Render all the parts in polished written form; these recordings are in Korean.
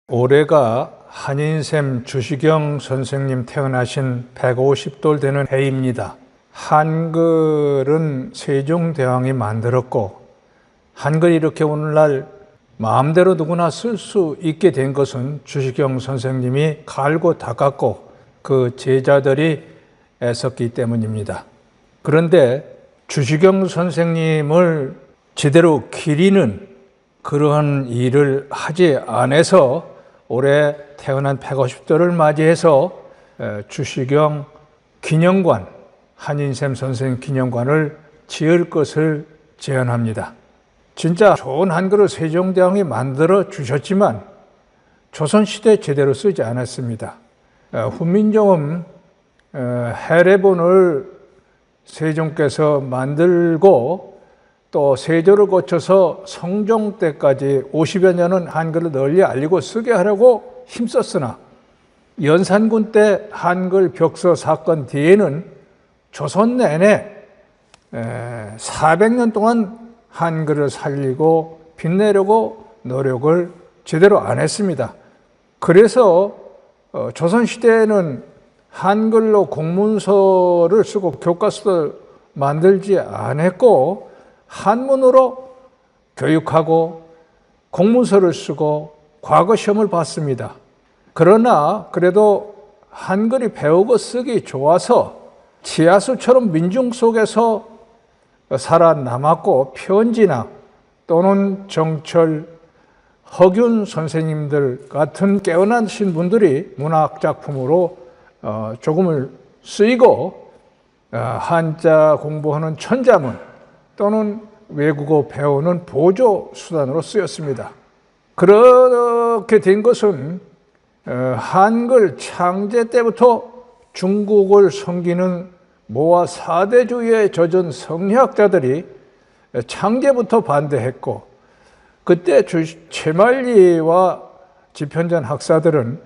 올해가 한인샘 주시경 선생님 태어나신 150돌 되는 해입니다. 한글은 세종대왕이 만들었고, 한글이 이렇게 오늘날 마음대로 누구나 쓸 수 있게 된 것은 주시경 선생님이 갈고 닦았고 그 제자들이 애썼기 때문입니다. 그런데 주시경 선생님을 제대로 기리는 그러한 일을 하지 않아서 올해 태어난 150돌을 맞이해서 주시경 기념관, 한인샘 선생 기념관을 지을 것을 제안합니다. 진짜 좋은 한글을 세종대왕이 만들어 주셨지만 조선시대에 제대로 쓰지 않았습니다. 훈민정음 해례본을 세종께서 만들고 또 세조를 거쳐서 성종 때까지 50여 년은 한글을 널리 알리고 쓰게 하려고 힘썼으나 연산군 때 한글 벽서 사건 뒤에는 조선 내내 400년 동안 한글을 살리고 빛내려고 노력을 제대로 안 했습니다. 그래서 조선시대에는 한글로 공문서를 쓰고 교과서를 만들지 않았고 한문으로 교육하고 공문서를 쓰고 과거 시험을 봤습니다. 그러나 그래도 한글이 배우고 쓰기 좋아서 지하수처럼 민중 속에서 살아남았고 편지나 또는 정철, 허균 선생님들 같은 깨어나신 분들이 문학작품으로 조금을 쓰이고 한자 공부하는 천자문 또는 외국어 배우는 보조 수단으로 쓰였습니다. 그렇게 된 것은 한글 창제 때부터 중국을 섬기는 모화 사대주의에 젖은 성리학자들이 창제부터 반대했고, 그때 최말리와 지편전 학사들은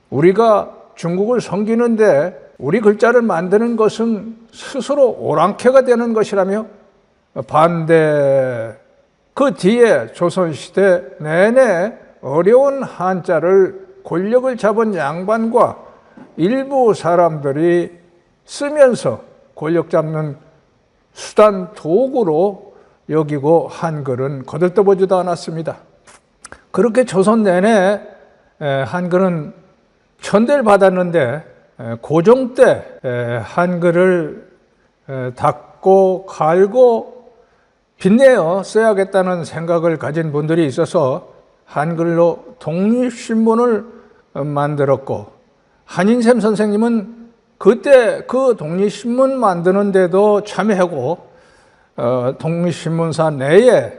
우리가 중국을 섬기는데 우리 글자를 만드는 것은 스스로 오랑캐가 되는 것이라며 반대. 그 뒤에 조선시대 내내 어려운 한자를 권력을 잡은 양반과 일부 사람들이 쓰면서 권력 잡는 수단 도구로 여기고 한글은 거들떠보지도 않았습니다. 그렇게 조선 내내 한글은 천대를 받았는데 고종 때 한글을 닦고 갈고 빛내어 써야겠다는 생각을 가진 분들이 있어서 한글로 독립신문을 만들었고, 한인샘 선생님은 그때 그 독립신문 만드는데도 참여하고 독립신문사 내에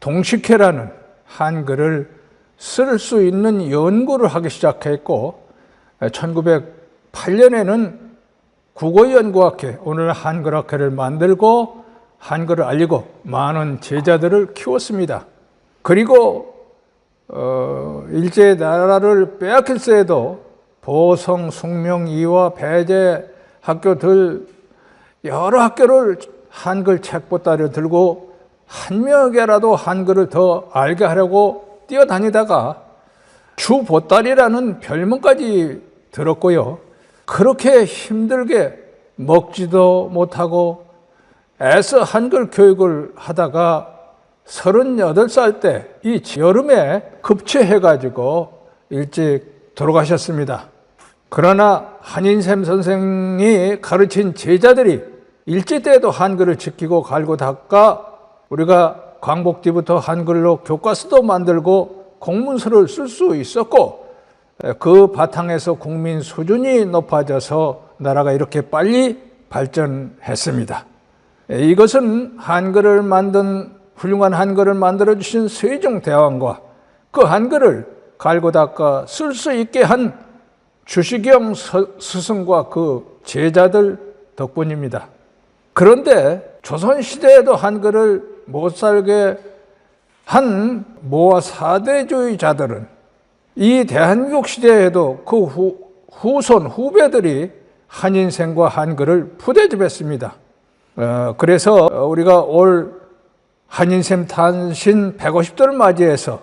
국문동식회라는 한글을 쓸 수 있는 연구를 하기 시작했고 1908년에는 국어연구학회, 오늘 한글학회를 만들고 한글을 알리고 많은 제자들을 키웠습니다. 그리고 일제의 나라를 빼앗길세에도 보성, 숭명, 이화, 배제 학교들 여러 학교를 한글 책보따리를 들고 한 명에게라도 한글을 더 알게 하려고 뛰어다니다가 주보따리라는 별명까지 들었고요. 그렇게 힘들게 먹지도 못하고 애써 한글 교육을 하다가 38살 때 이 여름에 급체해가지고 일찍 돌아가셨습니다. 그러나 한인샘 선생이 가르친 제자들이 일제 때에도 한글을 지키고 갈고 닦아 우리가 광복 뒤부터 한글로 교과서도 만들고 공문서를 쓸 수 있었고, 그 바탕에서 국민 수준이 높아져서 나라가 이렇게 빨리 발전했습니다. 이것은 한글을 만든 훌륭한 한글을 만들어주신 세종대왕과 그 한글을 갈고 닦아 쓸 수 있게 한 주시경 스승과 그 제자들 덕분입니다. 그런데 조선시대에도 한글을 못 살게 한 모화 사대주의자들은 이 대한민국 시대에도 그 후손 후배들이 한인샘과 한글을 푸대접했습니다. 그래서 우리가 올 한인샘 탄신 150돌을 맞이해서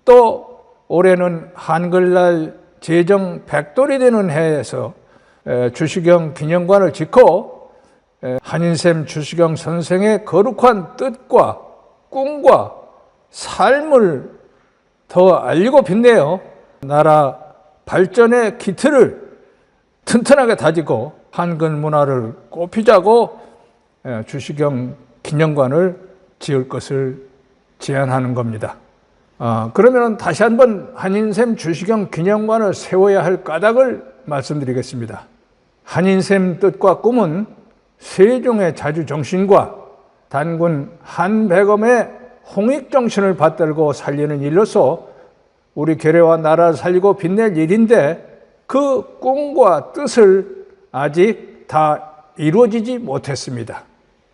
또 올해는 한글날 제정 100돌이 되는 해에서 주시경 기념관을 짓고 한인샘 주시경 선생의 거룩한 뜻과 꿈과 삶을 더 알리고 빛내어 나라 발전의 기틀을 튼튼하게 다지고 한글 문화를 꽃피자고 주시경 기념관을 지을 것을 제안하는 겁니다. 그러면 다시 한번 한인샘 주시경 기념관을 세워야 할 까닭을 말씀드리겠습니다. 한인샘 뜻과 꿈은 세종의 자주정신과 단군 한백엄의 홍익정신을 받들고 살리는 일로서 우리 계례와 나라를 살리고 빛낼 일인데 그 꿈과 뜻을 아직 다 이루어지지 못했습니다.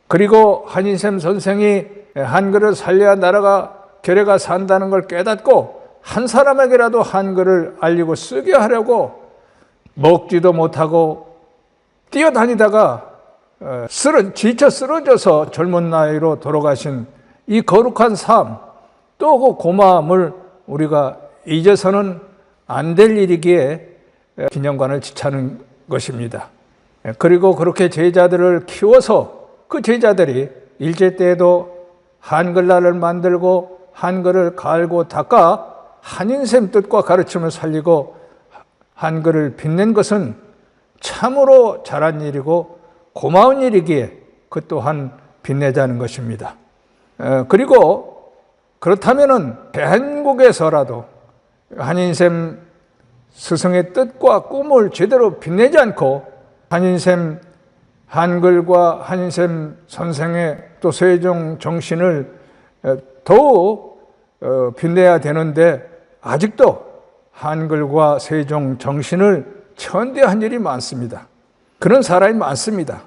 그리고 한인샘 선생이 한글을 살려야 나라가 계례가 산다는 걸 깨닫고 한 사람에게라도 한글을 알리고 쓰게 하려고 먹지도 못하고 뛰어다니다가 지쳐 쓰러져서 젊은 나이로 돌아가신 이 거룩한 삶, 또 그 고마움을 우리가 잊어서는 안 될 일이기에 기념관을 지차는 것입니다. 그리고 그렇게 제자들을 키워서 그 제자들이 일제 때에도 한글날을 만들고 한글을 갈고 닦아 한인샘 뜻과 가르침을 살리고 한글을 빛낸 것은 참으로 잘한 일이고 고마운 일이기에 그 또한 빛내자는 것입니다. 그리고 그렇다면은 대한민국에서라도 한인샘 스승의 뜻과 꿈을 제대로 빛내지 않고 한인샘 한글과 한인샘 선생의 또 세종 정신을 더욱 빛내야 되는데 아직도 한글과 세종 정신을 천대한 일이 많습니다. 그런 사람이 많습니다.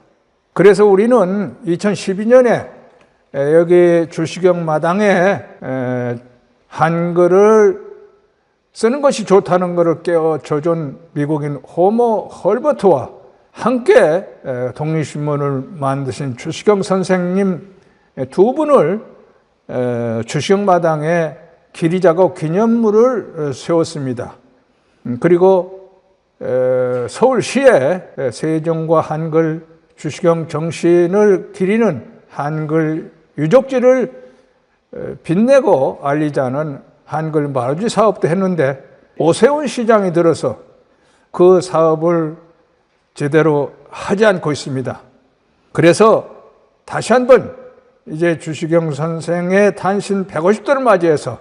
그래서 우리는 2012년에 여기 주시경 마당에 한글을 쓰는 것이 좋다는 것을 깨워줘준 미국인 호모 헐버트와 함께 독립신문을 만드신 주시경 선생님 두 분을 주시경 마당에 기리자고 기념물을 세웠습니다. 그리고 서울시에 세종과 한글 주시경 정신을 기리는 한글 유적지를 빛내고 알리자는 한글 마루지 사업도 했는데 오세훈 시장이 들어서 그 사업을 제대로 하지 않고 있습니다. 그래서 다시 한번 이제 주시경 선생의 탄신 150도를 맞이해서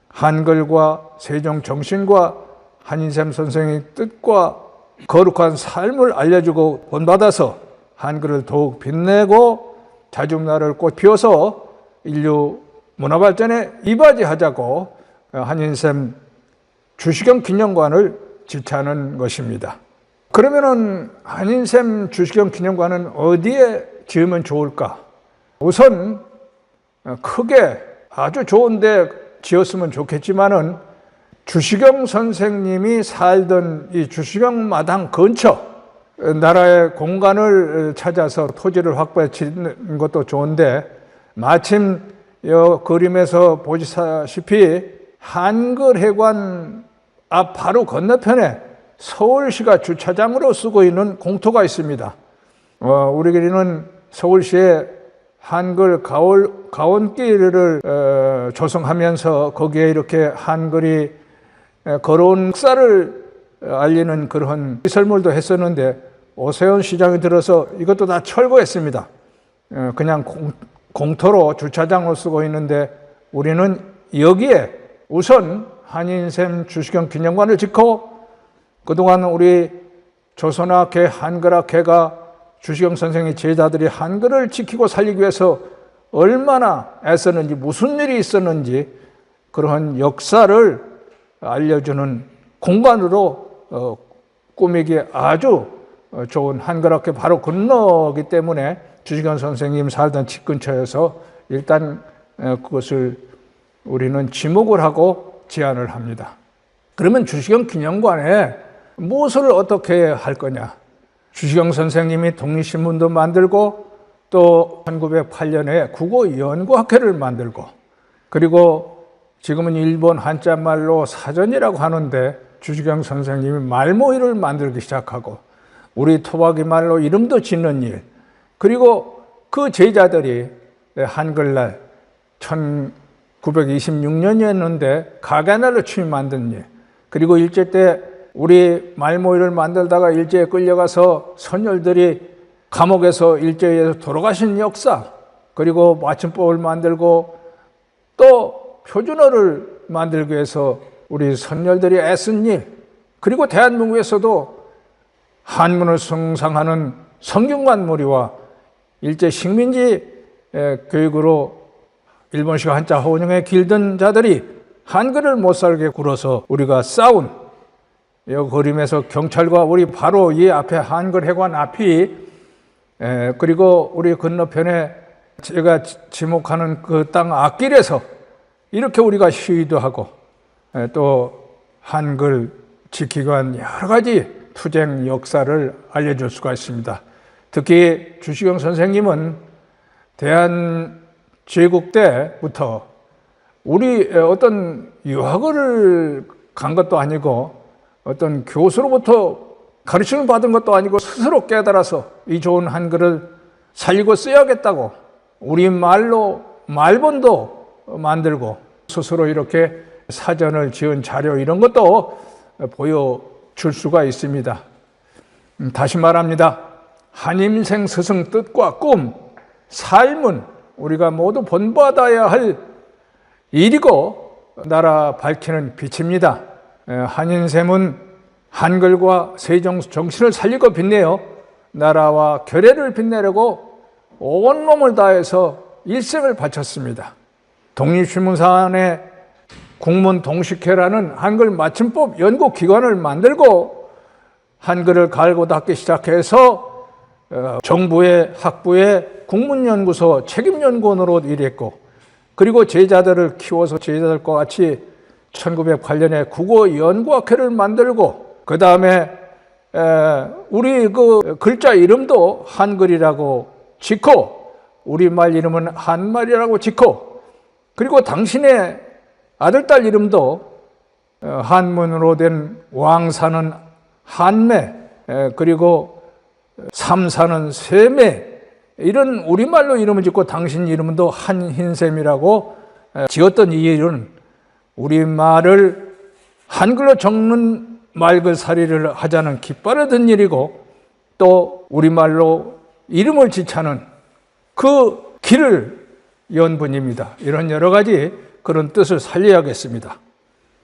한글과 세종 정신과 한인샘 선생의 뜻과 거룩한 삶을 알려주고 본받아서 한글을 더욱 빛내고 자중나를 꽃 피워서 인류 문화발전에 이바지하자고 한인샘 주시경 기념관을 지차하는 것입니다. 그러면은 한인샘 주시경 기념관은 어디에 지으면 좋을까? 우선 크게 아주 좋은데 지었으면 좋겠지만은 주시경 선생님이 살던 이 주시경 마당 근처 나라의 공간을 찾아서 토지를 확보해 짓는 것도 좋은데 마침 이 그림에서 보시다시피 한글회관 앞 바로 건너편에 서울시가 주차장으로 쓰고 있는 공터가 있습니다. 우리끼리는 서울시에 한글 가온길을 조성하면서 거기에 이렇게 한글이 걸어온 역사를 알리는 그런 시설물도 했었는데 오세훈 시장이 들어서 이것도 다 철거했습니다. 그냥 공터로 주차장으로 쓰고 있는데 우리는 여기에 우선 한인샘 주시경 기념관을 짓고 그동안 우리 조선학회, 한글학회가 주시경 선생의 제자들이 한글을 지키고 살리기 위해서 얼마나 애썼는지 무슨 일이 있었는지 그러한 역사를 알려주는 공간으로 꾸미기에 아주 좋은 한글학회 바로 건너기 때문에 주시경 선생님 살던 집 근처에서 일단 그것을 우리는 지목을 하고 제안을 합니다. 그러면 주시경 기념관에 무엇을 어떻게 할 거냐? 주시경 선생님이 독립신문도 만들고 또 1908년에 국어연구학회를 만들고 그리고 지금은 일본 한자말로 사전이라고 하는데 주시경 선생님이 말모이를 만들기 시작하고 우리 토박이 말로 이름도 짓는 일, 그리고 그 제자들이 한글날 1926년이었는데 가게날로 취임 만든 일, 그리고 일제 때 우리 말모이를 만들다가 일제에 끌려가서 선열들이 감옥에서 일제에 의해서 돌아가신 역사, 그리고 맞춤법을 만들고 또 표준어를 만들기 위해서 우리 선열들이 애쓴 일, 그리고 대한민국에서도 한문을 숭상하는 성균관 무리와 일제 식민지 교육으로 일본식 한자 혼용에 길든 자들이 한글을 못 살게 굴어서 우리가 싸운 이 그림에서 경찰과 우리 바로 이 앞에 한글회관 앞이, 그리고 우리 건너편에 제가 지목하는 그 땅 앞길에서 이렇게 우리가 시위도 하고 또 한글 지키기 위한 여러 가지 투쟁 역사를 알려줄 수가 있습니다. 특히 주시경 선생님은 대한제국 때부터 우리 어떤 유학을 간 것도 아니고 어떤 교수로부터 가르침을 받은 것도 아니고 스스로 깨달아서 이 좋은 한글을 살리고 써야겠다고 우리말로 말본도 만들고 스스로 이렇게 사전을 지은 자료 이런 것도 보여줄 수가 있습니다. 다시 말합니다. 한인생 스승 뜻과 꿈, 삶은 우리가 모두 본받아야 할 일이고 나라 밝히는 빛입니다. 한인샘은 한글과 세종 정신을 살리고 빛내어 나라와 결의를 빛내려고 온몸을 다해서 일생을 바쳤습니다. 독립신문사안에 국문동식회라는 한글 맞춤법 연구기관을 만들고 한글을 갈고 닦기 시작해서 정부의 학부의 국문연구소 책임연구원으로 일했고, 그리고 제자들을 키워서 제자들과 같이 1908년에 국어연구학회를 만들고, 그 다음에 우리 그 글자 이름도 한글이라고 짓고 우리말 이름은 한말이라고 짓고, 그리고 당신의 아들, 딸 이름도 한문으로 된 왕사는 한매, 그리고 삼사는 세매, 이런 우리말로 이름을 짓고 당신 이름도 한흰샘이라고 지었던 이 일은 우리말을 한글로 적는 말글살이를 하자는 깃발을 일이고 또 우리말로 이름을 지차는 그 길을 연 분입니다. 이런 여러 가지 그런 뜻을 살려야겠습니다.